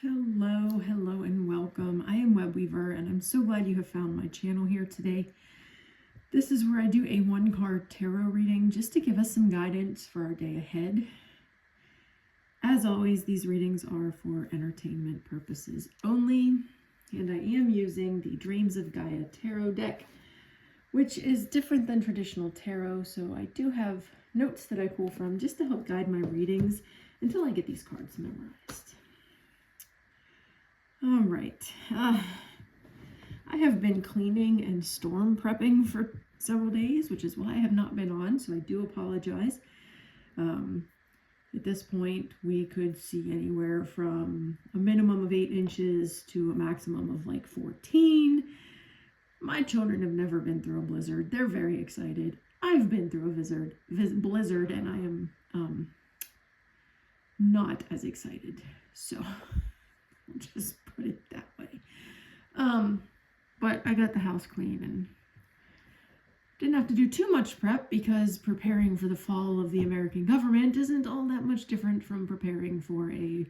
Hello, and welcome. I am Web Weaver, and I'm so glad you have found my channel here today. This is where I do a one-card tarot reading just to give us some guidance for our day ahead. As always, these readings are for entertainment purposes only, and I am using the Dreams of Gaia tarot deck, which is different than traditional tarot, so I do have notes that I pull from just to help guide my readings until I get these cards memorized. All right, I have been cleaning and storm prepping for several days, which is why I have not been on, so I do apologize. At this point, we could see anywhere from a minimum of 8 inches to a maximum of like 14. My children have never been through a blizzard. They're very excited. I've been through a blizzard, and I am not as excited. So I'll just put it that way. But I got the house clean and didn't have to do too much prep because preparing for the fall of the American government isn't all that much different from preparing for a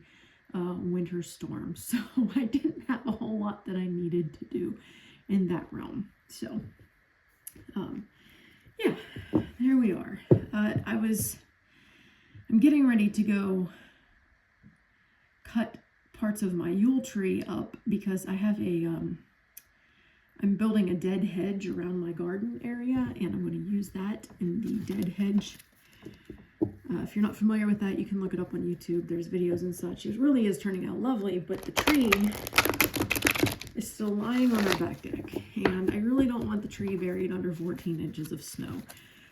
winter storm. So I didn't have a whole lot that I needed to do in that realm. So yeah, there we are. I'm getting ready to go cut parts of my Yule tree up because I have I'm building a dead hedge around my garden area, and I'm going to use that in the dead hedge. If you're not familiar with that, you can look it up on YouTube. There's videos and such. It really is turning out lovely, but the tree is still lying on our back deck, and I really don't want the tree buried under 14 inches of snow.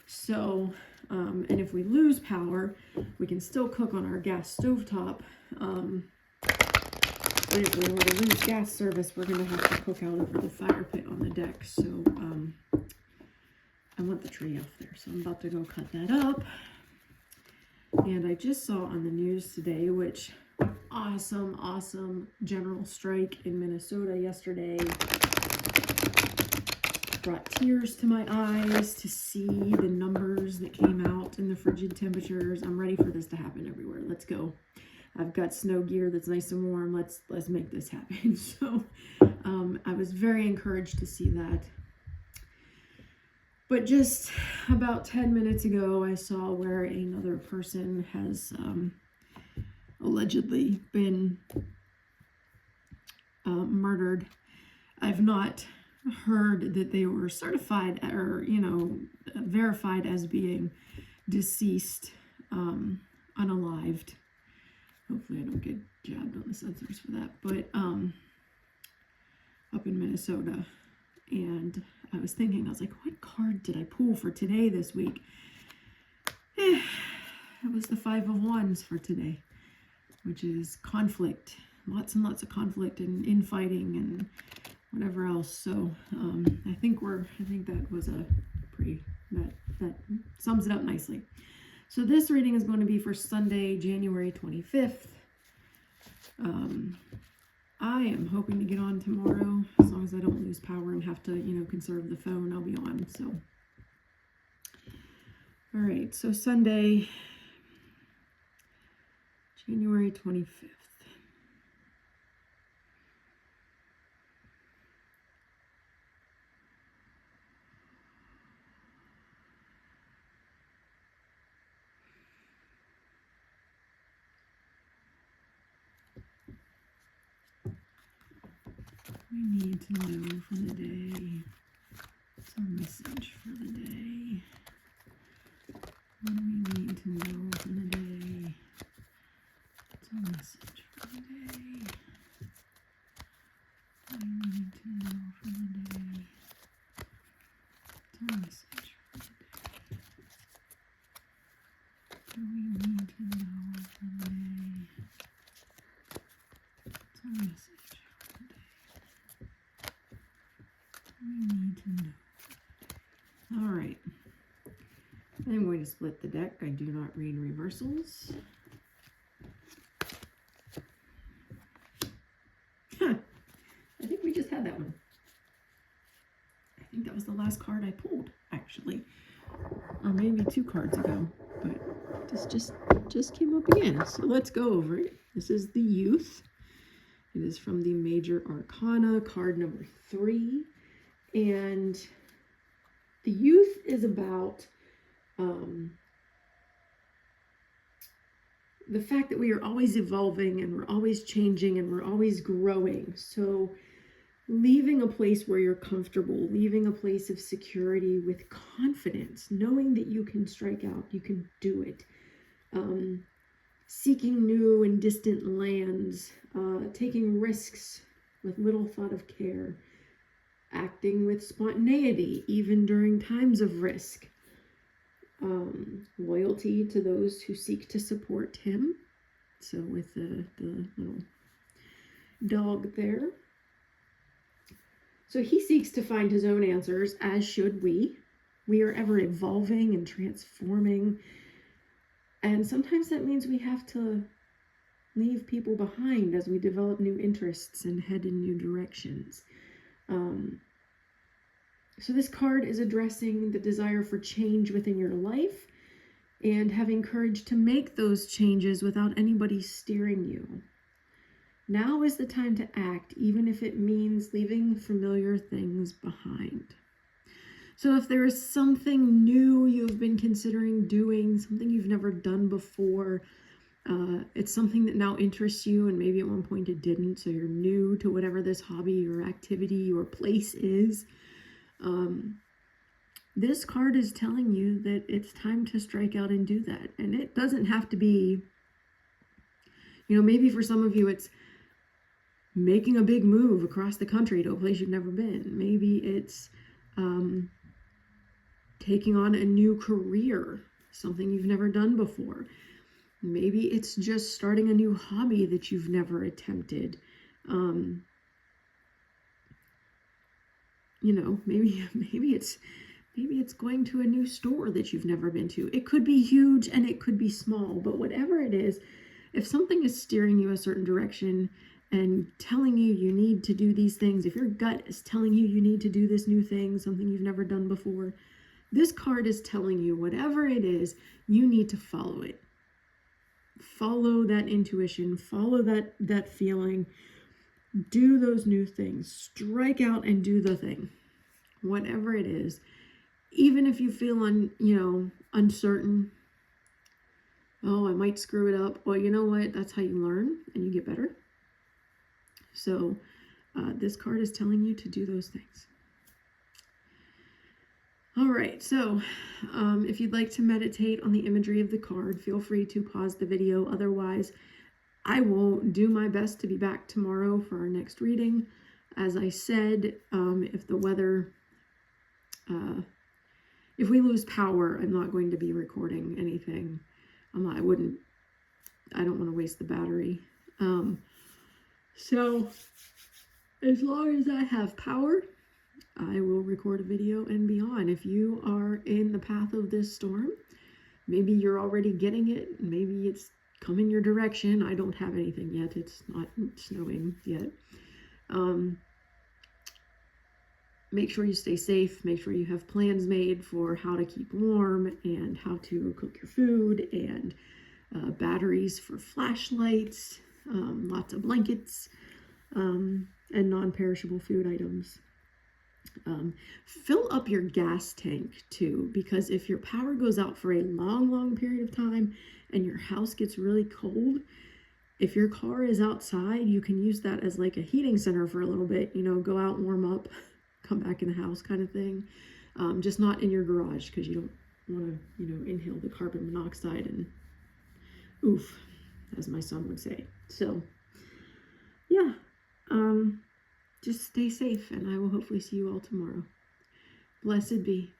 So, and if we lose power, we can still cook on our gas stovetop. But if we were to lose gas service, we're going to have to cook out over the fire pit on the deck. So I want the tree off there. So I'm about to go cut that up. And I just saw on the news today, which awesome general strike in Minnesota yesterday. Brought tears to my eyes to see the numbers that came out and the frigid temperatures. I'm ready for this to happen everywhere. Let's go. I've got snow gear that's nice and warm. Let's make this happen. So I was very encouraged to see that. But just about 10 minutes ago, I saw where another person has allegedly been murdered. I've not heard that they were certified or, verified as being deceased, unalived. Hopefully I don't get jabbed on the sensors for that, but up in Minnesota. And I was thinking, I was like, what card did I pull for today this week? It was the 5 of Wands for today, which is conflict. Lots and lots of conflict and infighting and whatever else. So I think that was that sums it up nicely. So this reading is going to be for Sunday, January 25th. I am hoping to get on tomorrow, as long as I don't lose power and have to, conserve the phone, I'll be on. So, all right, so Sunday, January 25th. We need to know for the day. What's our message for the day? What do we need to know for the day? What's our message for the day? What do we need to know for the day? What's our message for the day? What do we need to know for the day? What's our message? We need to know. All right. I'm going to split the deck. I do not read reversals. I think we just had that one. I think that was the last card I pulled, actually. Or maybe 2 cards ago. But this just came up again. So let's go over it. This is the Youth. It is from the Major Arcana, card number 3. And the youth is about the fact that we are always evolving and we're always changing and we're always growing. So leaving a place where you're comfortable, leaving a place of security with confidence, knowing that you can strike out, you can do it. Seeking new and distant lands, taking risks with little thought of care, acting with spontaneity even during times of risk, loyalty to those who seek to support him. So with the little dog there. So he seeks to find his own answers, as should we. We are ever evolving and transforming. And sometimes that means we have to leave people behind as we develop new interests and head in new directions. So this card is addressing the desire for change within your life and having courage to make those changes without anybody steering you. Now is the time to act, even if it means leaving familiar things behind. So if there is something new you've been considering doing, something you've never done before, it's something that now interests you and maybe at one point it didn't, so you're new to whatever this hobby or activity or place is, this card is telling you that it's time to strike out and do that. And it doesn't have to be, maybe for some of you it's making a big move across the country to a place you've never been. Maybe it's taking on a new career, something you've never done before. Maybe it's just starting a new hobby that you've never attempted. Maybe it's going to a new store that you've never been to. It could be huge and it could be small, but whatever it is, if something is steering you a certain direction and telling you you need to do these things, if your gut is telling you you need to do this new thing, something you've never done before, this card is telling you whatever it is, you need to follow it. Follow that intuition, follow that feeling, do those new things, strike out and do the thing, whatever it is. Even if you feel uncertain, oh, I might screw it up. Well, you know what? That's how you learn and you get better. So this card is telling you to do those things. All right, so if you'd like to meditate on the imagery of the card, feel free to pause the video. Otherwise, I will do my best to be back tomorrow for our next reading. As I said, if the weather, if we lose power, I'm not going to be recording anything. I don't want to waste the battery. So as long as I have power, I will record a video and be on. If you are in the path of this storm, maybe you're already getting it, maybe it's coming your direction. I don't have anything yet. It's not snowing yet. Make sure you stay safe. Make sure you have plans made for how to keep warm and how to cook your food, and batteries for flashlights, lots of blankets, and non-perishable food items. Fill up your gas tank too, because if your power goes out for a long period of time and your house gets really cold, if your car is outside, you can use that as like a heating center for a little bit, go out, warm up, come back in the house kind of thing. Just not in your garage, because you don't want to, inhale the carbon monoxide and oof, as my son would say. So yeah, just stay safe, and I will hopefully see you all tomorrow. Blessed be.